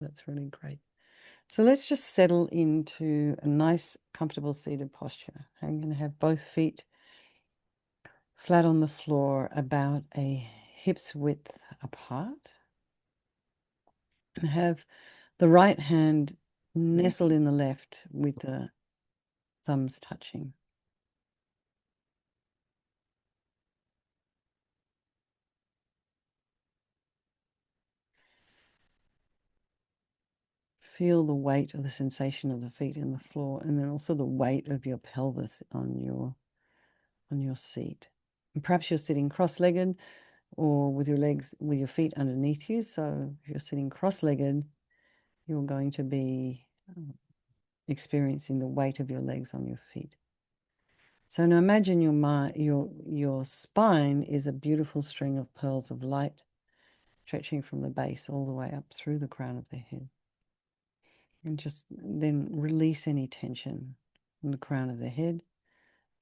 That's really great. So let's just settle into a nice, comfortable seated posture. I'm going to have both feet flat on the floor, about a hip's width apart, and have the right hand nestled in the left with the thumbs touching. Feel the weight of the sensation of the feet in the floor, and then also the weight of your pelvis on your seat. And perhaps you're sitting cross-legged or with your feet underneath you. So if you're sitting cross-legged, you're going to be experiencing the weight of your legs on your feet. So now imagine your spine is a beautiful string of pearls of light stretching from the base all the way up through the crown of the head. And just then release any tension from the crown of the head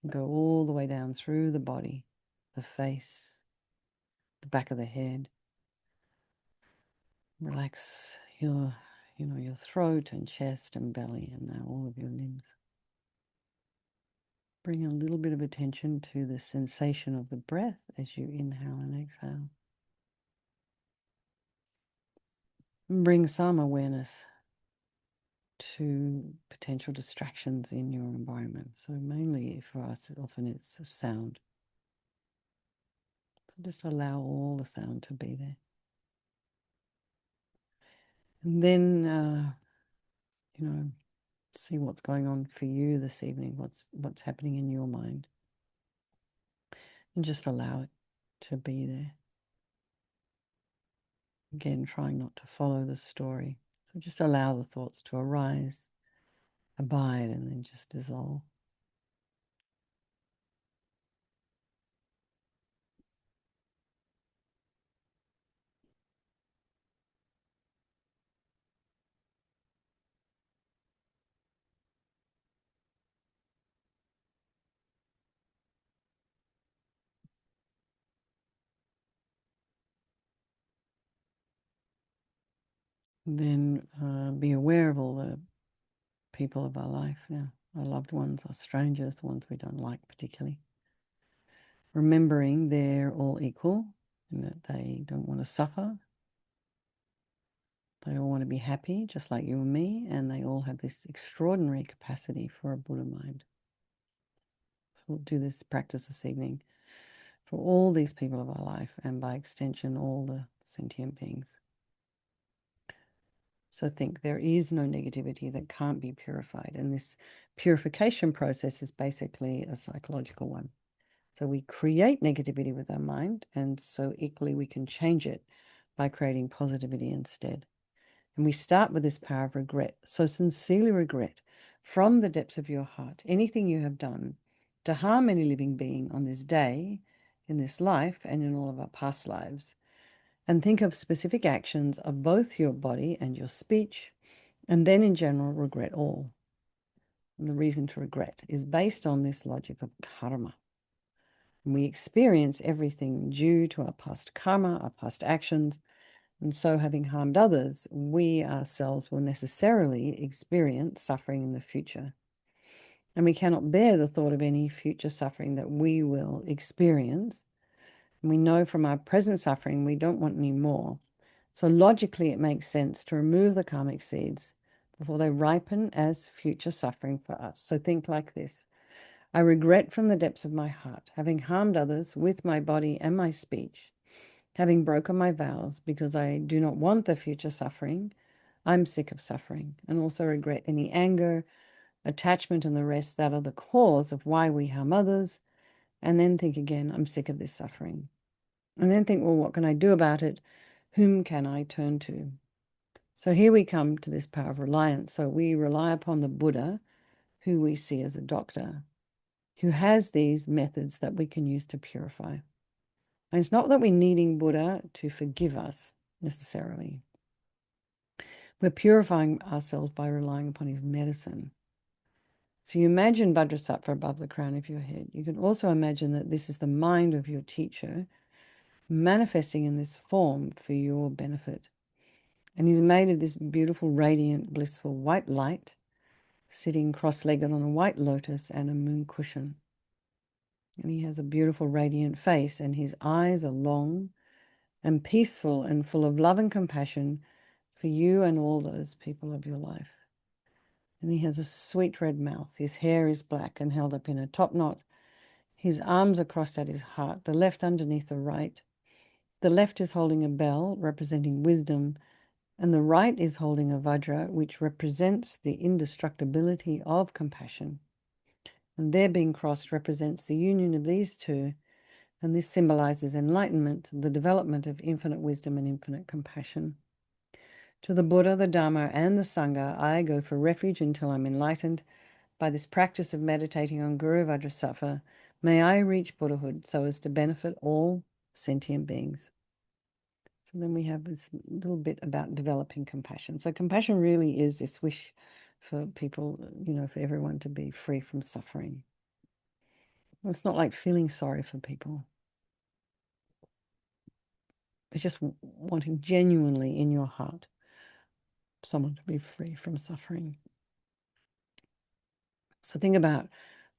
and go all the way down through the body, the face, the back of the head. Relax your throat and chest and belly, and now all of your limbs. Bring a little bit of attention to the sensation of the breath as you inhale and exhale. And bring some awareness to potential distractions in your environment. So mainly for us, often it's sound. So just allow all the sound to be there. And then, see what's going on for you this evening, what's happening in your mind. And just allow it to be there. Again, trying not to follow the story. So just allow the thoughts to arise, abide, and then just dissolve. Then be aware of all the people of our life, our loved ones, our strangers, the ones we don't like particularly. Remembering they're all equal and that they don't want to suffer. They all want to be happy, just like you and me, and they all have this extraordinary capacity for a Buddha mind. So we'll do this practice this evening for all these people of our life, and by extension, all the sentient beings. So think there is no negativity that can't be purified. And this purification process is basically a psychological one. So we create negativity with our mind, and so equally we can change it by creating positivity instead. And we start with this power of regret. So sincerely regret from the depths of your heart anything you have done to harm any living being on this day, in this life, and in all of our past lives. And think of specific actions of both your body and your speech, and then in general, regret all. And the reason to regret is based on this logic of karma. And we experience everything due to our past karma, our past actions, and so having harmed others, we ourselves will necessarily experience suffering in the future. And we cannot bear the thought of any future suffering that we will experience. And we know from our present suffering we don't want any more. So logically, it makes sense to remove the karmic seeds before they ripen as future suffering for us. So think like this. I regret from the depths of my heart having harmed others with my body and my speech, having broken my vows because I do not want the future suffering. I'm sick of suffering, and also regret any anger, attachment, and the rest that are the cause of why we harm others. And then think again, I'm sick of this suffering. And then think, well, what can I do about it? Whom can I turn to? So here we come to this power of reliance. So we rely upon the Buddha, who we see as a doctor, who has these methods that we can use to purify. And it's not that we're needing Buddha to forgive us necessarily. We're purifying ourselves by relying upon his medicine. So you imagine Vajrasattva above the crown of your head. You can also imagine that this is the mind of your teacher manifesting in this form for your benefit. And he's made of this beautiful, radiant, blissful white light, sitting cross-legged on a white lotus and a moon cushion. And he has a beautiful, radiant face, and his eyes are long and peaceful and full of love and compassion for you and all those people of your life. And he has a sweet red mouth. His hair is black and held up in a top knot. His arms are crossed at his heart, the left underneath the right. The left is holding a bell representing wisdom, and the right is holding a vajra, which represents the indestructibility of compassion. And their being crossed represents the union of these two, and this symbolizes enlightenment, the development of infinite wisdom and infinite compassion. To the Buddha, the Dharma, and the Sangha, I go for refuge until I'm enlightened. By this practice of meditating on Guru Vajrasattva, may I reach Buddhahood so as to benefit all sentient beings. So then we have this little bit about developing compassion. So compassion really is this wish for people, for everyone to be free from suffering. It's not like feeling sorry for people. It's just wanting genuinely in your heart someone to be free from suffering. So think about,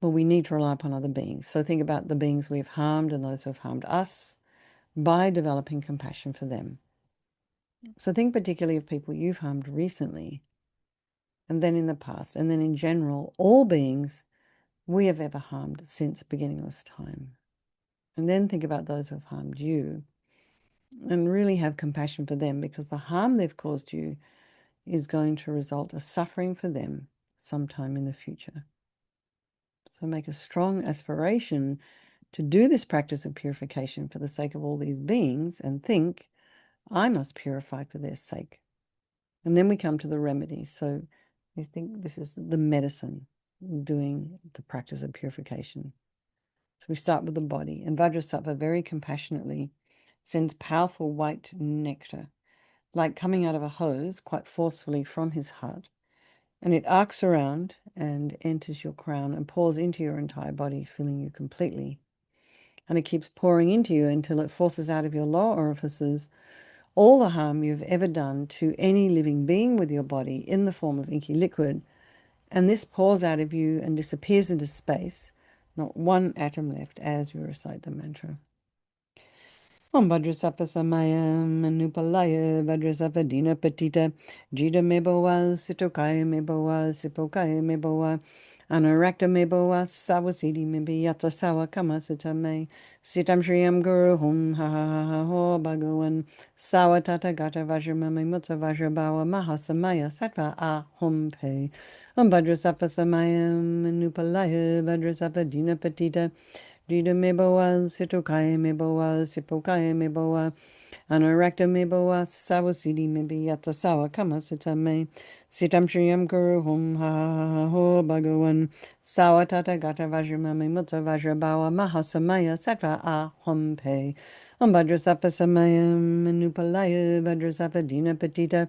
well, we need to rely upon other beings. So think about the beings we've harmed and those who have harmed us by developing compassion for them. So think particularly of people you've harmed recently, and then in the past, and then in general, all beings we have ever harmed since beginningless time. And then think about those who have harmed you and really have compassion for them, because the harm they've caused you is going to result in suffering for them sometime in the future. So make a strong aspiration to do this practice of purification for the sake of all these beings, and think, I must purify for their sake. And then we come to the remedy. So we think this is the medicine, doing the practice of purification. So we start with the body, and Vajrasattva very compassionately sends powerful white nectar, like coming out of a hose, quite forcefully from his heart. And it arcs around and enters your crown and pours into your entire body, filling you completely. And it keeps pouring into you until it forces out of your lower orifices all the harm you've ever done to any living being with your body in the form of inky liquid. And this pours out of you and disappears into space, not one atom left, as we recite the mantra. Om Vajrasattva Samaya Manupalaya Vajrasattva Dina Patita Jita Mebowa Sitokaya Mebowa Sipokaya Mebowa Anarakta Mebowa Sawasidi Mebi Yatsa Sawa Kama Sitame Sitam Shriyam Guru Hum Ha Ha Ha Ha Ho Bhagavan Sawa Tata Gata Vajramami Mutsa Vajrabawa Mahasamaya Sattva A Hum Pe Om Vajrasattva Samaya Manupalaya Vajrasattva Dina Patita Jida mebowa, sitokaya mebowa, sipokaya mebowa, anarakta mebowa, sawasidi mebi yatsa sawa kama sitame, sitam shriyam guru hum ha ha ha ho bhagavan, sawa tata gata vajramami mutta vajrabawa mahasamaya sattva a hum pe. Om Vajrasattva samaya manupalaya Vajrasattva dina patita,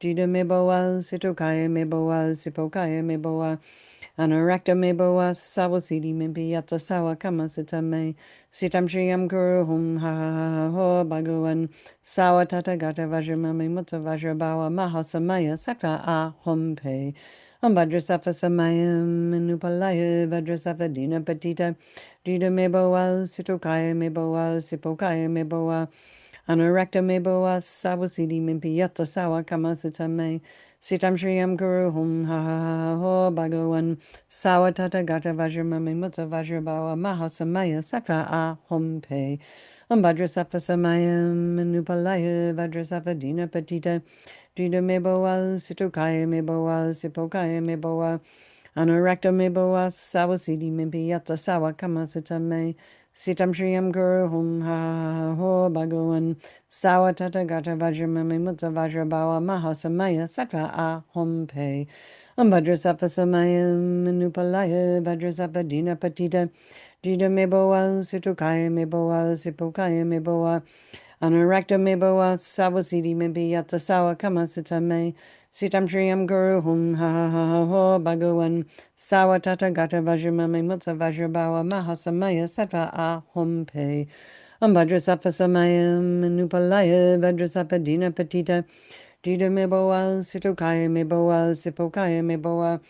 jida mebowa, sitokaya mebowa, sipokaya mebowa, Anarakta mebowa sawasidi mebi yatsa sawa kama sitame sitam shriyam guru hum ha ha ha ho bhagavan sawa tata gata vajramami mutta vajrabawa mahasamaya sattva a hum pe. Om Vajrasattva samaya manupalaya Vajrasattva dina patita jida mebowa sitokaya mebowa sipokaya mebowa Anarakta mebowa sawasidi mebi yatsa sawa kama sitame Sitam Shriyam Guru Hum Ha Ha Ha Ho Bhagavan Sawa Tata Gata Vajramami Mutta Vajrabawa Mahasamaya Sattva A Hum Pe. Om Vajrasattva Samaya Manupalaya Vajrasattva Dina Patita Jida Mebowa Situkaya Mebowa Sipokaya Mebowa Anarakta mebowa sawasidi mebi yatsa sawa kama sitame sitam shriyam guru hum ha ha ho bhagavan sawa tata gata vajramami mutta vajrabawa mahasamaya sattva a hum pe. Om Vajrasattva samaya manupalaya Vajrasattva dina patita jida mebowa situkaya mebowa sipokaya mebowa Anarakta mebowa sawasidi mebi yatsa sawa kama sitame Sitam Shriyam Guru Hum Ha Ha Ha Ha Ho Bhagavan Sawa Tata Gata Vajramami Mutta Vajrabawa Mahasamaya Sattva A Hum Pe. Om Vajrasattva Samaya Manupalaya Vajrasattva Dina Patita Jida meboa, sitokaya meboa, sipokaya meboa,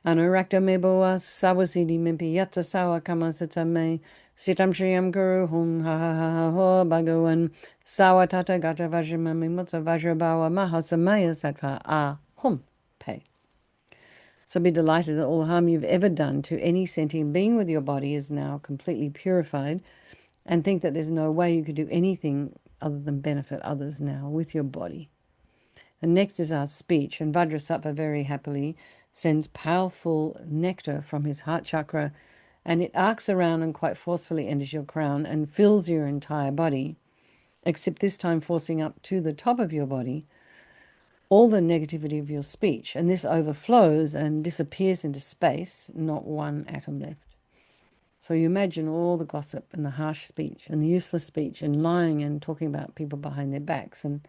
Anurakta meboa, sawasidi mimpi yatsa sawa kama sitame, sitam shriyam guru hum ha ha ha ha ho bhagavan, sawa tata gata vajramami mutsa vajrabawa mahasamaya sattva ah hum pe. So be delighted that all the harm you've ever done to any sentient being with your body is now completely purified, and think that there's no way you could do anything other than benefit others now with your body. And next is our speech, and Vajrasattva very happily sends powerful nectar from his heart chakra, and it arcs around and quite forcefully enters your crown and fills your entire body, except this time forcing up to the top of your body all the negativity of your speech, and this overflows and disappears into space, not one atom left. So you imagine all the gossip and the harsh speech and the useless speech and lying and talking about people behind their backs, and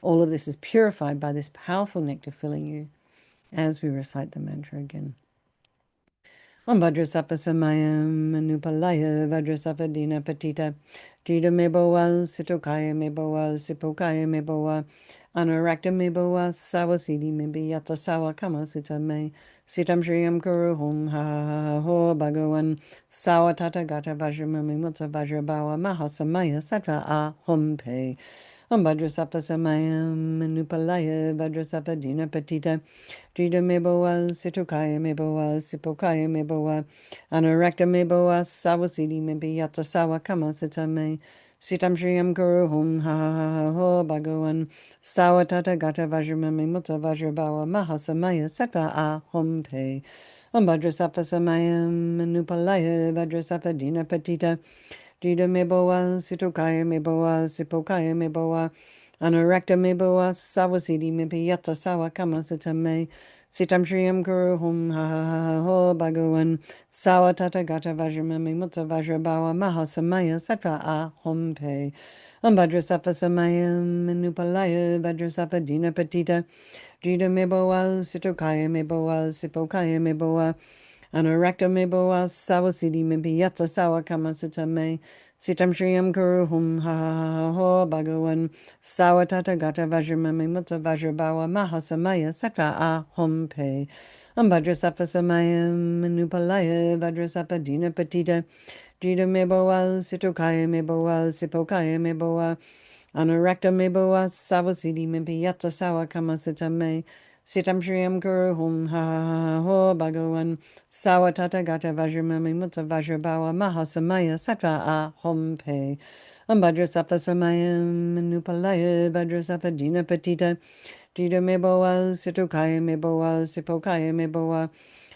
all of this is purified by this powerful nectar filling you as we recite the mantra again. Om Vajrasappa Samayam Anupalaya Vajrasappa Dina Patita Jida Meboa Sitokaya Meboa Sipokaya Meboa Anurakta Meboa Sawasidi Mebi Yata Sawa Kama Sita Me Sitam Shriyam Kuru Hum Ha Ha Ha Ho Bhagavan Sawa Tata Gata Vajramami Mutsa Vajrabawa Mahasamaya Sattva Ah Hum Pe Om Vajrasappa Samayam Anupalaya Vajrasappa Dina Patita Jida meboa, situkaya meboa, sipokaya meboa, anurakta meboa, sawasidi mebi yatsa sawa kama sitame, sitam shriyam guru hum ha ha ha ha ho bhagavan, sawa tata gata vajramami mutta vajrabawa mahasamaya sattva ah hum pe. Om Vajrasappa Samayam Anupalaya Vajrasappa Dina Patita Jida meboa, situkaya meboa, sipokaya meboa, anurakta meboa, sawasidi mebi yatsa sawa kama sitame, Sitam Shriyam Guru Hum Ha Ha Ha Ha Ho Bhagavan Sawa Tata Gata Vajramami Mutta Vajrabawa Mahasamaya Sattva Ah Hum Pe Om Vajrasappa Samayam Anupalaya Vajrasappa Dina Patita Jida Meboa Sitokaya Meboa Sipokaya Meboa Anurakta Meboa Sawasidi Mebi Yatsa Sawa Kama Sutame Sitam Shriyam Guru Hum Ha Ha Ha Ha Ho Bhagavan Sawa Tata Gata Vajramami Mutta Vajrabawa Mahasamaya Sattva Ah Hum Pe Om Vajrasappa Samayam Anupalaya Vajrasappa Dina Patita Jida Meboa Sitokaya Meboa Sipokaya Meboa Anurakta meboa sawasidi mimpi yatsa sawa kama sitame sitam shriyam guru hum ha ha ha ho bhagavan sawa tata gata vajramami mutta vajrabawa mahasamaya sattva ah hum pe Om Vajrasappa Samayam Anupalaya Vajrasappa Dina Patita Jida meboa situkaya meboa sipokaya meboa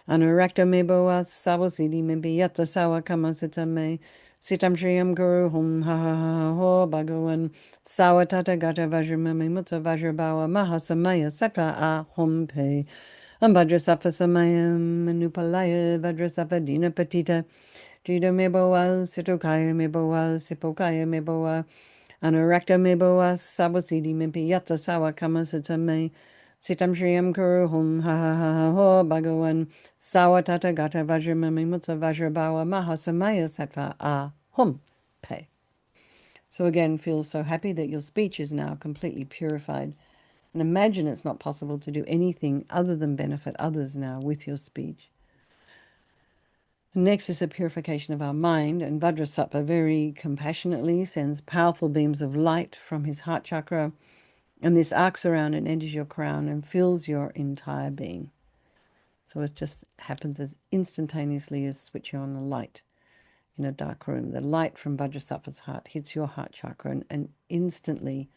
Anurakta meboa sawasidi mimpi yatsa sawa kama sitame Sitam Shriyam Guru Hum Ha Ha Ha Ho Bhagavan Sawa Tata Gata Vajramami Mutta Vajrabawa Mahasamaya Sattva Ah Hum Pe Om Vajrasappa Samayam Anupalaya Vajrasappa Dina Patita Jida Meboa Situkaya Meboa Sipokaya Meboa Anurakta meboa sawasidi mimpi yatsa sawa kama sitame Sitam Shriyam Guru Hum Ha Ha Ha Ha Ho Bhagavan Sawa Tata Gata Vajramami Mutta Vajrabawa Mahasamaya Sattva Ah Hum Pe. So again, feel so happy that your speech is now completely purified. And imagine it's not possible to do anything other than benefit others now with your speech. Next is the purification of our mind, and Vajrasattva very compassionately sends powerful beams of light from his heart chakra, and this arcs around and enters your crown and fills your entire being. So it just happens as instantaneously as switching on a light in a dark room. The light from Vajrasattva's heart hits your heart chakra, and instantly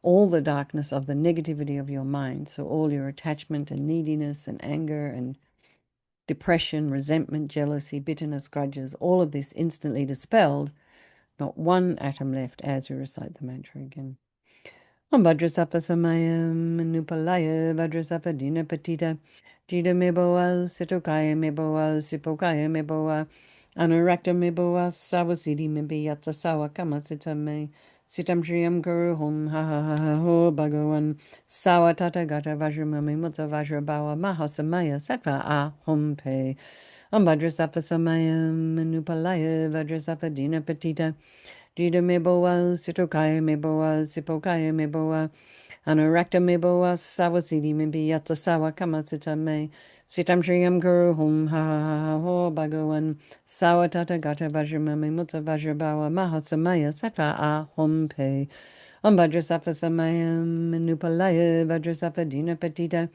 all the darkness of the negativity of your mind, so all your attachment and neediness and anger and depression, resentment, jealousy, bitterness, grudges, all of this instantly dispelled, not one atom left as we recite the mantra again. Om Vajrasappa Samayam Anupalaya Vajrasappa Dina Patita Jida Meboa Sitokaya Meboa Sipokaya Meboa Anurakta Meboa Sawasidi Mebi Yatsa Sawa Kama Sitame Sitam Shriyam Guru Hum Ha Ha Ha Ha Ho Bhagavan Sawa Tata Gata Vajramami Mutta Vajrabawa Mahasamaya Sattva Ah Hum Pe Om Vajrasappa Samayam Anupalaya Vajrasappa Dina Patita Jida meboa, sitokaya meboa, sipokaya meboa, Anurakta me boa sawasidi me biyata sawa kamasita me. Sitam Shriyam Guru Hum Ha Ha Ho Bhagawan Sawatata Gata Vajramami Mutta Vajrabawa Mahasamaya Sattva A Hum Pe Om Vajrasattva Samayam Nupalaya Vajrasattva Dina Patita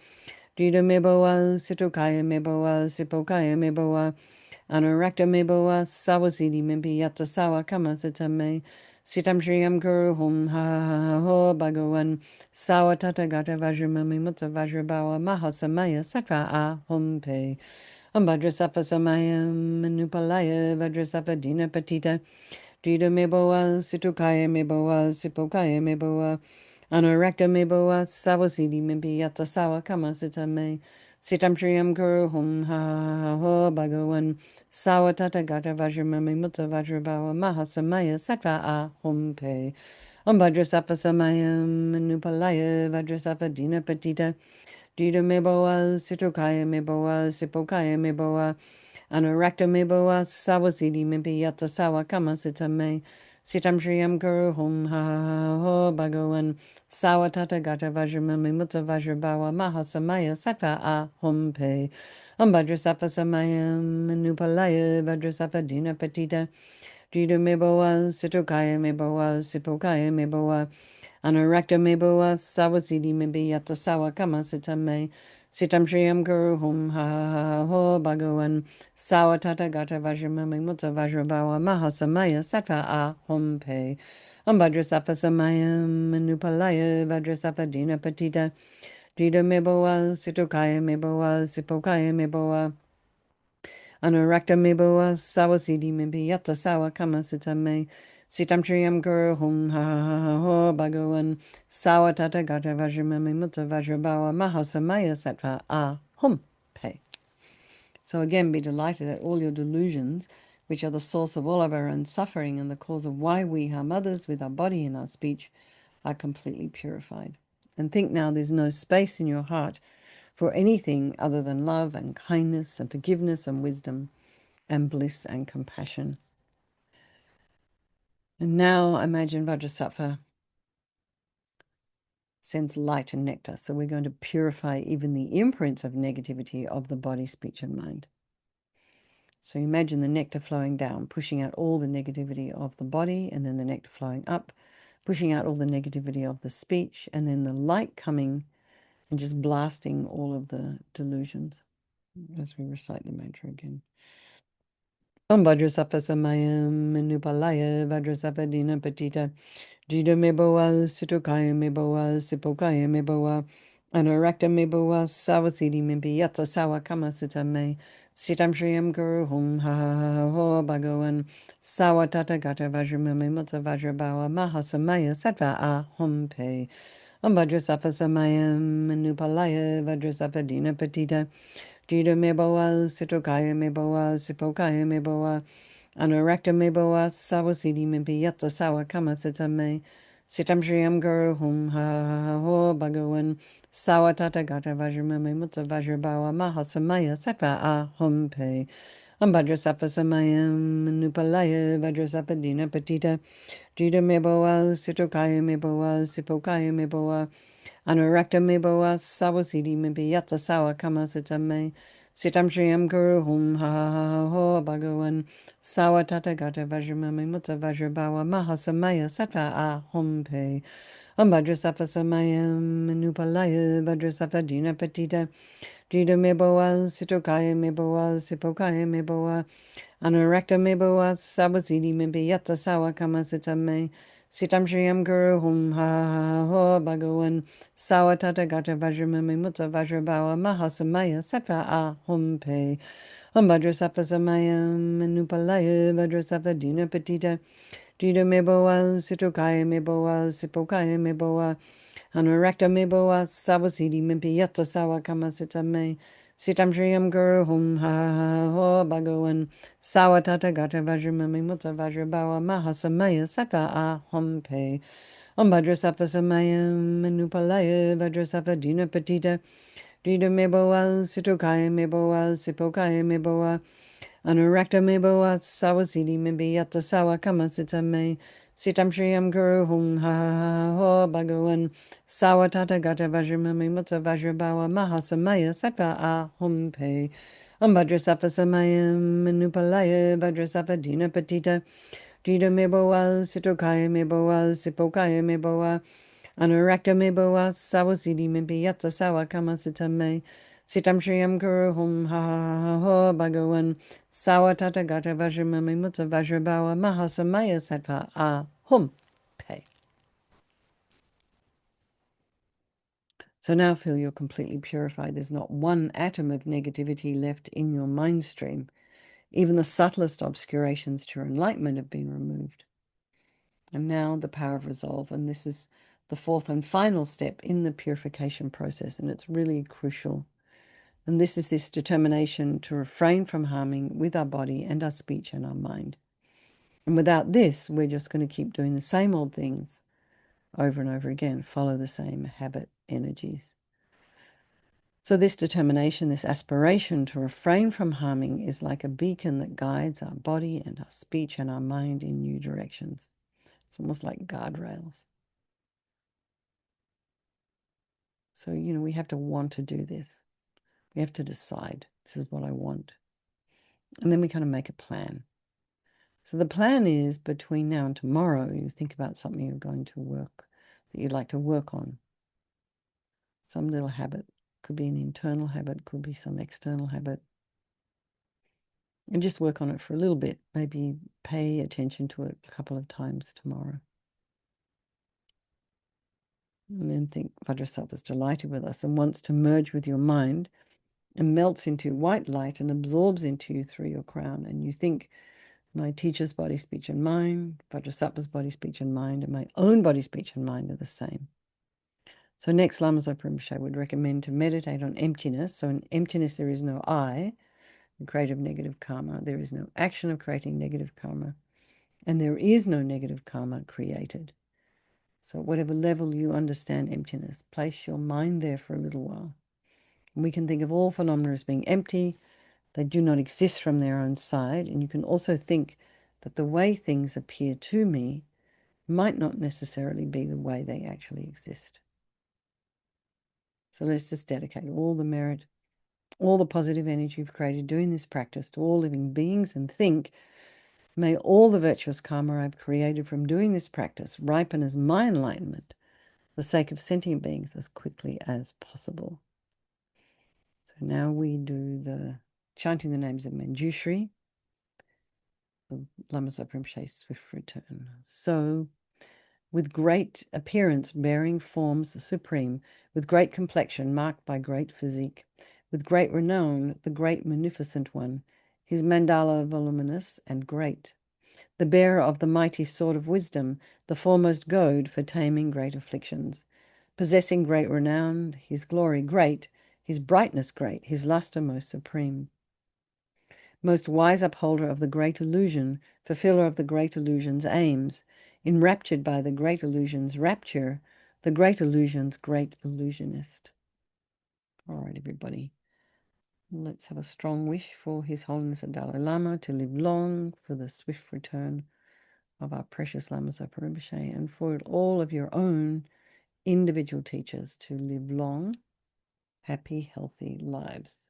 Jida Meboa Situkaya Meboa Sipokaya Meboa Anurakta Meboa Sawasidi Mimpi Yata Sawa Kamasita Me Sitam Shriyam Guru Hum Ha Ha Ho Bhagawan Sawatata Gata Vajramami Mutta Vajrabawa Mahasamaya Sattva A Hum Pe Vajrasattva Samayam Manupalaya Vajrasattva Dina Patita Jida Meboa Situkaya Meboa Sipokaya Meboa Anurakta Meboa Sawasidi Mimpi Yata Sawa Kamasita Me Sitam Shriyam Guru Hum Ha Ho Bhagawan Sawatata Gata Vajramami Mutta Vajrabawa Mahasamaya Sattva A Hum Pe Vajrasattva Samayam Manupalaya Vajrasattva Dina Patita Jida Meboa Situkaya Meboa Sipokaya Meboa Anurakta meboa sawasidi mimpi yata sawa kama sitame. Sitam Shriyam Guru Hum Ha Ho Bhagawan Sawatata Gata Vajramami Mutta Vajrabawa Mahasamaya Sattva A Hum Pe Vajrasattva Samayam Manupalaya Vajrasattva Dina Patita Jida meboa Situkaya meboa Sipokaya meboa Anurakta meboa sawasidi mimpi yata sawa kama sitame. Sitam Shriyam Guru Hum Ha Ho Bhagawan Sawatata Gata Vajramami Mutta Vajrabawa Mahasamaya Sattva A Hum Pe Vajrasattva Samayam Manupalaya Vajrasattva Dina Patita Jida Meboa Situkaya Meboa Sipokaya Meboa Anurakta meboa sawasidi mimpi yata sawa kama sitame. Sitam Shriyam Guru Hum Ha Ho Bhagawan Sawatata Gata Vajramami Mutta Vajrabawa Mahasamaya Sattva A Hum Pe. So again, be delighted that all your delusions, which are the source of all of our own suffering and the cause of why we harm others with our body and our speech, are completely purified. And think now there's no space in your heart for anything other than love and kindness and forgiveness and wisdom and bliss and compassion. And now imagine Vajrasattva sends light and nectar. So we're going to purify even the imprints of negativity of the body, speech, and mind. So imagine the nectar flowing down, pushing out all the negativity of the body, and then the nectar flowing up, pushing out all the negativity of the speech, and then the light coming and just blasting all of the delusions as we recite the mantra again. Om Vajrasattva Samayam Manupalaya Vajrasattva Dina Patita Jida Meboa Situkaya Meboa Sipokaya Meboa Anurakta Meboa Sawasidi Mimpi Yata Sawa Kama Sitame Sitam Shriyam Guru Hum Ha Ho Bhagawan Sawatata Gata Vajramami Mutta Vajrabawa Mahasamaya Sattva A Hum Pe Vajrasattva Samayam Manupalaya Vajrasattva Dina Patita Jida Meboa Situkaya Meboa Sipokaya Meboa Anurakta meboa sawasidi mimpi yata sawa kama sitame. Sitam Shriyam Guru Hum Ha Ho Bhagawan Sawatata Gata Vajramami Mutta Vajrabawa Mahasamaya Sattva A Hum Pe Vajrasattva Samayam Nupalaya Vajrasattva Dina Patita Jida meboa Situkaya meboa Sipokaya meboa Anurakta meboa sawasidi mimpi yata sawa kama sitame. Sitam Shriyam Guru Hum Ha Ho Bhagawan Sawatata Gata Vajramami Mutta Vajrabawa Mahasamaya Sattva A Hum Pe Vajrasattva Samayam Manupalaya Vajrasattva Dina Patita Jida meboa Situkaya meboa Sipokaya meboa Anurakta meboa Sawasidi Mimpi Yata Sawa Kama Sitame Sitam Shriyam Guru Hum Ha Ho Bhagawan Sawatata Gata Vajramami Mutta Vajrabawa Mahasamaya Sattva A Hum Pe Vajrasattva Samayam Manupalaya Vajrasattva Dina Patita Jida meboa Situkaya meboa Sipokaya meboa Anurakta meboa Sawasidi Mimpi Yata Sawa Kama Sitame Sitam Shriyam Guru Hum Ha Ho Bhagawan Sawatata Gata Vajramami Mutta Vajrabawa Mahasamaya Sattva A Hum Pe Vajrasattva Samayam Manupalaya Vajrasattva Dina Patita Jida meboa Situkaya meboa Sipokaya meboa Anurakta meboa Sawasidi Mimpi Yata Sawa Kama Sitame Sitam Shriyam Guru Hum Ha Ha Ho Bhagavan Sawatata Gata Vajramami Mutta Vajrabawa Mahasamaya Sattva Ahum Pe Ambhadrasapha Samayam Manupalaya Vajrasapha Dina Patita Dita Meboa Sitokaya Meboa Sipokaya Meboa Anurakta Meboa Sawasidi Mibiyatsa Sawa Kamasitame Sitam Shriyam Guru Hum Ha Ha Ho Bhagavan Sawatata Gata Vajramami Mutta Vajrabawa Mahasamaya Sattva Ahum Pe. So now feel you're completely purified. There's not one atom of negativity left in your mind stream. Even the subtlest obscurations to your enlightenment have been removed. And now the power of resolve. And this is the fourth and final step in the purification process. And it's really crucial. And this is this determination to refrain from harming with our body and our speech and our mind. And without this, we're just going to keep doing the same old things over and over again, follow the same habit energies. So this determination, this aspiration to refrain from harming is like a beacon that guides our body and our speech and our mind in new directions. It's almost like guardrails. So, we have to want to do this. We have to decide, this is what I want. And then we kind of make a plan. So the plan is between now and tomorrow, you think about something you're going to work, that you'd like to work on. Some little habit. Could be an internal habit, could be some external habit. And just work on it for a little bit. Maybe pay attention to it a couple of times tomorrow. And then think Vajrasattva is delighted with us and wants to merge with your mind and melts into white light and absorbs into you through your crown. And you think, my teacher's body, speech, and mind, Vajrasattva's body, speech, and mind, and my own body, speech, and mind are the same. So next, Lama Zopa Rinpoche would recommend to meditate on emptiness. So in emptiness, there is no I, the creative negative karma. There is no action of creating negative karma. And there is no negative karma created. So at whatever level you understand emptiness, place your mind there for a little while. And we can think of all phenomena as being empty. They do not exist from their own side. And you can also think that the way things appear to me might not necessarily be the way they actually exist. So let's just dedicate all the merit, all the positive energy you've created doing this practice to all living beings and think, may all the virtuous karma I've created from doing this practice ripen as my enlightenment for the sake of sentient beings as quickly as possible. So now we do the chanting the names of Manjushri, the Lama Zopa Rinpoche's swift return. So, with great appearance bearing forms supreme, with great complexion marked by great physique, with great renown, the great munificent one, his mandala voluminous and great, the bearer of the mighty sword of wisdom, the foremost goad for taming great afflictions, possessing great renown, his glory great, his brightness great, his lustre most supreme. Most wise upholder of the great illusion, fulfiller of the great illusion's aims, enraptured by the great illusion's rapture, the great illusion's great illusionist. All right, everybody. Let's have a strong wish for His Holiness the Dalai Lama to live long, for the swift return of our precious Lama Zopa Rinpoche, and for all of your own individual teachers to live long, happy, healthy lives.